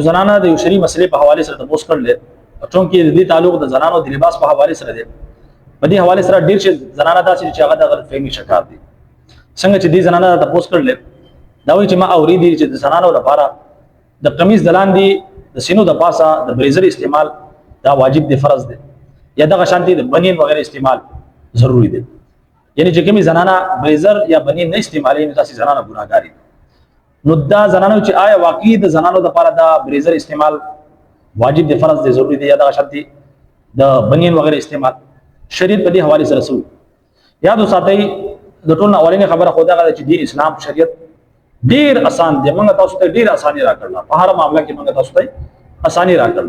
زنانه د یو شری مسلې په حواله سره تاسو کړل چونکې د دې تعلق د زنانو د لباس په حواله سره دی. په دې حواله سره ډیر شي زنانه داسې چې هغه د غلط فهمي شکار دي. څنګه چې دې زنانه تاسو کړل دا وایي چې ما اوریدي چې د زنانو لپاره د قمیص د لاندې د سینو د پاسه د بریزر استعمال دا واجب دی، فرض دی، یا دغه شانتي د بنین وغیرہ استعمال ضروری دی. یعنی چې کومي زنانه بریزر یا بنین نه استعمالي نو تاسو زنانه ګناګار دي. نو دا زنانو چې آیا واقعي د زنانو لپاره دا بریزر استعمال واجب دی، فرض دی، ضروری دی، یا دغه شانتي د بنین وغیرہ استعمال شریعت په دې حواله سره سو یاد وساتئ. د ټول اولینې خبره خو دا چې دی اسلام شریعت ډیر آسان دی. موږ تاسو ته ډیر اساني راکړل، په هر معاملې کې موږ تاسو ته اساني راکړل.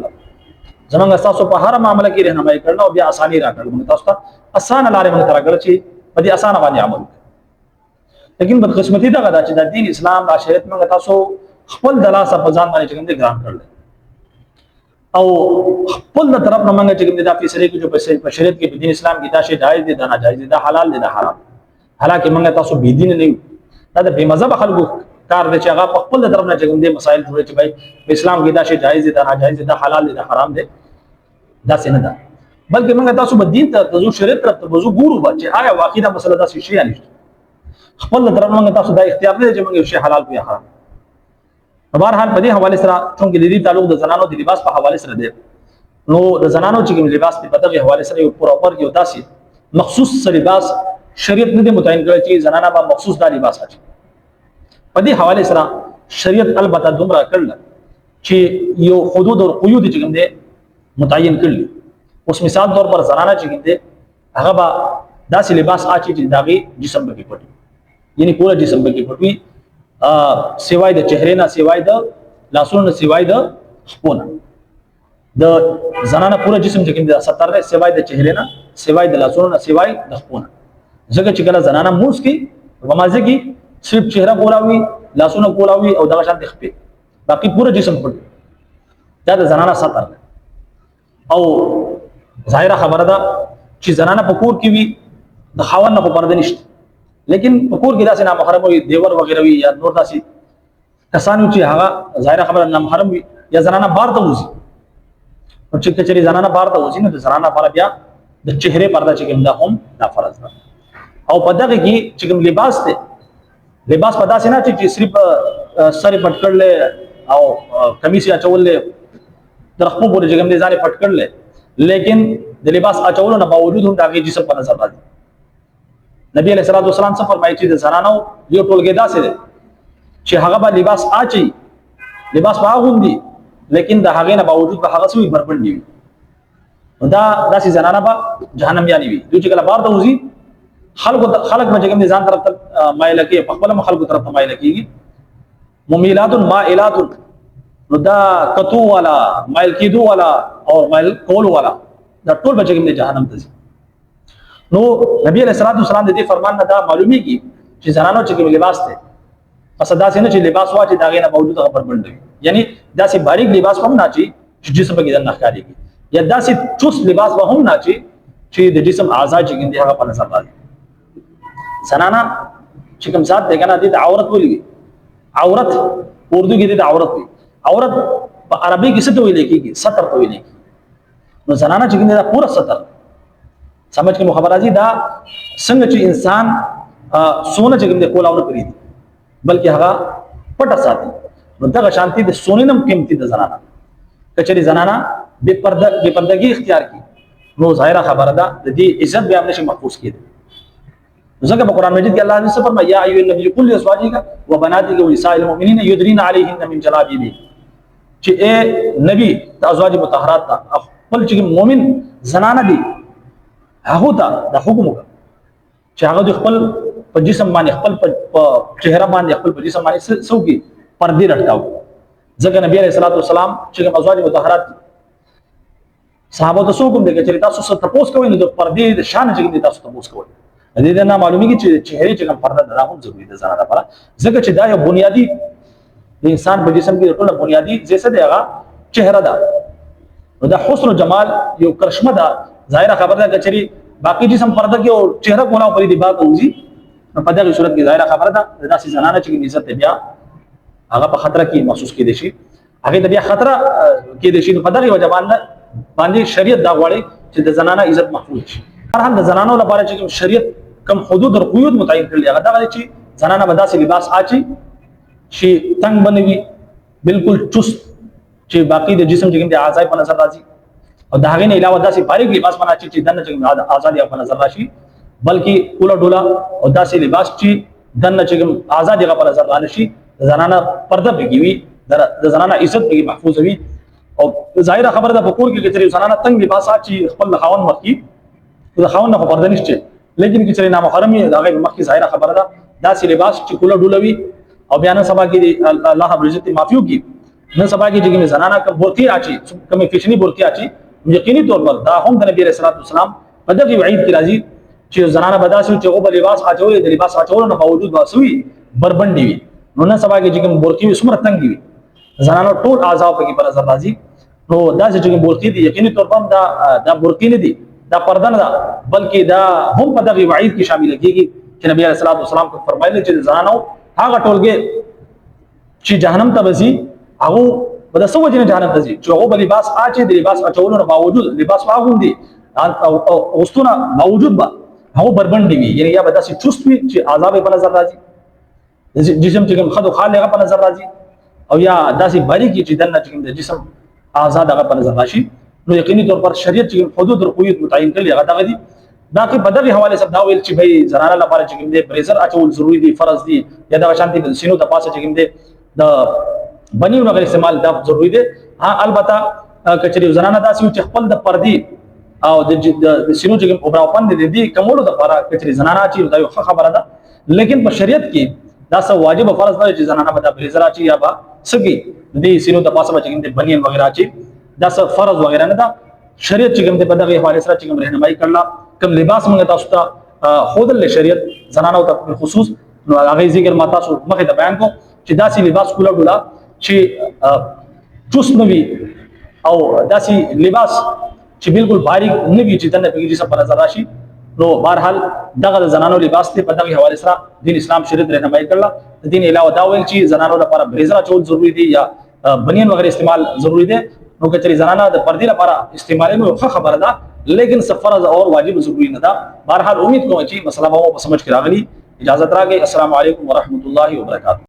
زمونږ تاسو په هر معاملې کې رهنمایي کړل او بیا اساني راکړل. موږ تاسو ته آسان لارې موږ راکړل چې په دې اسانه باندې عمل وکړو. لیکن بدقسمتي دا غدا چې د دین اسلام د شریعت موږ تاسو خپل د لاس په ځان باندې څنګه ګران کړل او خپل د طرف نه موږ چې د فیصله کې جو په شریعت کې په دین اسلام کې دا شی جایز دي، دا ناجایز دي، دا حلال دي، دا حرام. حالکه موږ تاسو بی دین نه یو، دا د بے مذهب خلکو کار دی چې هغه په خپل طرف نه چې مسائل جوړي چې بھائی په اسلام کې دا شی جایز دي، دا ناجایز دي، دا حلال دي، دا حرام دي. دا څنګه ده؟ بلکې موږ تاسو په دین ته تاسو شریعت ته تاسو ګورو چې آیا واقعي دا مسله دا شی نه خپل طرف موږ تاسو دا اختیار نه چې موږ شی حلال یا حرام. په هر حال په دې حواله سره څنګه د دې تعلق د زنانو د لباس په حواله سره دی. نو د زنانو چې لباس په دغه حواله سره یو پراپر یو داسې مخصوص لباس شریعت نه متعین کړی چې زنانه به مخصوص دا لباس اچي. په دې حواله سره شریعت البته دومره کړل چې یو حدود او قیود چې کوم دي متعین کړل. اوس مثال طور پر زنانه چې کوم دي هغه به داسې لباس اچي چې داغي جسم به پټي، یعنی پورا جسم به پټي، سوای د چهره نه، سوای د لاسونو نه، سوای د خپونه. د زنانه پورا جسم چې کوم دي 70 نه، سوای د چهره نه، سوای د لاسونو نه، سوای د خپونه. ځکه چې کله زنانه موس کې غمازه کې صرف چهره کولاوي، لاسونه کولاوي او دغه شان خپې، باقي پورا جسم پټ. دا د زنانه 70 نه. او ظاهره خبره ده چې زنانه په کور کې وي د خاوند نه په پرده نشته، لیکن په کور کې داسې نامحرم وي، دیور وغیرہ وي یا نور داسې کسان چې هغه ظاهره خبره نامحرم وي یا زنانه بار ته وځي. او چې کچري زنانه بار ته وځي نو د زنانه لپاره بیا د چهره پرده چې کوم دا هم دا فرض ده. او په دغه کې چې کوم لباس ته لباس په داسې نه چې صرف سر پټ کړل او کمیس اچول درخو پورې چې کوم دي ځان پټ کړل، لیکن د لباس اچول نه باوجود هم دغه جسم په نظر راځي. نبی علیہ الصلوۃ والسلام څخه فرمایي چې د زنانو یو ټولګه داسې ده چې هغه به لباس اچي، لباس واغوندي، لیکن د هغه نه باوجود به هغه سوي بربند وي. دا داسې زنانه به جهنم یاني وي. دوی چې کله بار ته وځي خلق به چې کوم ځان طرف ته مایل کوي، په خپل خلق طرف ته مایل کیږي. ممیلات مائلات، نو دا کتو والا، مایل کیدو والا او مایل کول والا دا ټول به چې کوم جهنم ته ځي. نو نبی علیہ الصلوۃ والسلام د دې فرمان نه دا معلومیږي چې زنانو چې کوم لباس ته پس دا څنګه چې لباس واچي دا غینه موجوده خبر بندوي، یعنی داسې باریک لباس هم نه چی چې جسم کې نه ښکاريږي، یا داسې چوس لباس هم نه چی چې د جسم اعضاء چې ګندي هغه په نظر راځي. زنانه چې کوم ذات دی کنه د عورت ولګي، عورت اردو کې د عورت وي، عورت په عربي کې څه ته ویل کېږي؟ ستر ته ویل کېږي. نو زنانه چې ګندي دا پورا ستر سمجھ کې خبر راځي. دا څنګه چې انسان سونه چې ګندي کولاونه کړی دي بلکې هغه پټه ساتي، نو دغه شانتي د سونې نم قیمتي د زنانه کچري زنانه بے پردګي اختیار کی نو ظاهره خبره ده د دې عزت به هم نشي محفوظ کېږي. ځکه په قران مجید کې الله تعالی فرمایي یا ایو النبی قل لازواجک وبناتک ونساء المؤمنین یدرین علیهن من جلابیبه، چې اے نبی ته ازواج مطهرات ته خپل چې مؤمن زنانه دي هغه ته د حکم چې هغه د خپل په جسم باندې، خپل په چهره باندې، خپل په جسم باندې سوګي پردې لټکاو. ځکه نبی علیہ الصلوۃ والسلام چې ازواج مطهرات صحابه ته څوک هم دي چې تاسو څه تاسو کوئ نو د پردې د شان چې تاسو تاسو کوئ دې نه معلومیږي چې چهره چې کوم پرده ده هم ضروري ده زنانه لپاره. ځکه چې دا یو بنیادی د انسان په جسم کې ټول بنیادی څه دی هغه چهره ده. نو دا حسن او جمال یو کرشمه ده. ظاهره خبره ده چې باقي جسم پرده کې او چهره کولا پرې دی بات وځي، په دغه صورت کې ظاهره خبره ده داسې زنانه چې عزت بیا هغه په خطر کې محسوس کېدې شي. هغه د بیا خطر کې د شي په دغه وجه باندې شریعت دا غواړي چې د زنانه عزت محفوظ شي. هر حال د زنانو لپاره چې شریعت کم حدود او قیود متعین کړل هغه دا چې زنانه به داسې لباس اچي چې تنگ بنوي بالکل چست چې باقي د جسم چې د اعضاء په نظر راځي او دا غي نه علاوه داسې باریک لباس باندې چې دنه چې آزادي په نظر راشي بلکې کولا ډولا او داسې لباس چې دنه چې آزادي په نظر راشي زنانه پرده بګوي د زنانه عزت بګي محفوظ وي او ظاهره خبره ده په کور کې چې زنانه تنگ لباس اچي خپل خاون مخکي د خاون نه پرده نشته لیکن چې نه محرم دا غي مخکي ظاهره خبره ده داسې لباس چې کولا ډولا وي او بیان سبا کې الله رب عزت معافيو کی نن سبا کې چې زنانه کوم بورقي اچي کوم فیشنی بورقي اچي یقیني طور پر دا هم د نبی رسول الله والسلام په دغه وعید کې راځي چې زنانه بداسي چې او په لباس اچول د لباس اچول نه باوجود واسوي بربندي وي نو نن سبا کې چې کوم بورقي سمره تنګ وي زنانه ټول اعضاء په کې پر نظر راځي نو دا چې بورقي دي یقیني طور پر دا بورقي نه دي دا پرده نه ده بلکې دا هم په دغه وعید کې شامل کیږي چې نبی رسول الله والسلام کو فرمایلی چې زنانو هغه ټولګه چې جهنم ته وځي هغه په داسو وجه جهنم ته ځي چې هغه په لباس اچي د لباس اچولو نه باوجود لباس واغوندي او اوستونه باوجود با هغه بربندي وي یعنی یا به داسې چست وي چې عذاب په نظر راځي جسم چې کوم خدو خالغه په نظر راځي او یا داسې باریکی چې دنه چې د جسم آزاد هغه په نظر راشي نو یقیني طور پر شریعت چې حدود او قیود متعین کړي هغه دغه دي باقي په دغه حواله سره دا ویل چې بھائی زنانه لپاره چې کوم دي بریزر اچول ضروری دي فرض دي یا د شانتي د سینو د پاسه چې کوم دي د بنی وغیرہ استعمال دا ضروری دي ها البته کچري زنانه داسې چې خپل د پردي او د سینو چې کوم اوبراو پند دي کومولو د لپاره کچري زنانه چې دا یو خبره ده لیکن په شریعت کې دا څه واجب فرض نه چې زنانه به د بریزر اچي یا با سګي د سینو د پاسه چې کوم دي بنی وغیرہ اچي دا څه فرض وغیرہ نه ده شریعت چې کوم دي په دغه حواله سره چې کوم رهنمایي کړل کوم لباس موږ تاسو ته خودل شریعت زنانو ته خصوص نو هغه ذکر ما تاسو مخه ته بیان کو چې داسې لباس کولا ډولا چې چوس نوي او داسې لباس چې بالکل باریک نوي چې دنه په جسم پر نظر راشي نو بهرحال دغه زنانو لباس ته په دغه حواله سره دین اسلام شریعت رهنمایي کړل دین علاوه دا ویل چې زنانو لپاره بریزر چول ضروری دي یا بنیان وغیرہ استعمال ضروری دي نو کچري زنانه د پردي لپاره استعمال نو خبره ده لیکن فرض اور واجب ضروری نه ده بهرحال امید کوم چې مسله مو په سمجھ کې راغلی اجازه راکړئ السلام علیکم ورحمت الله وبرکاته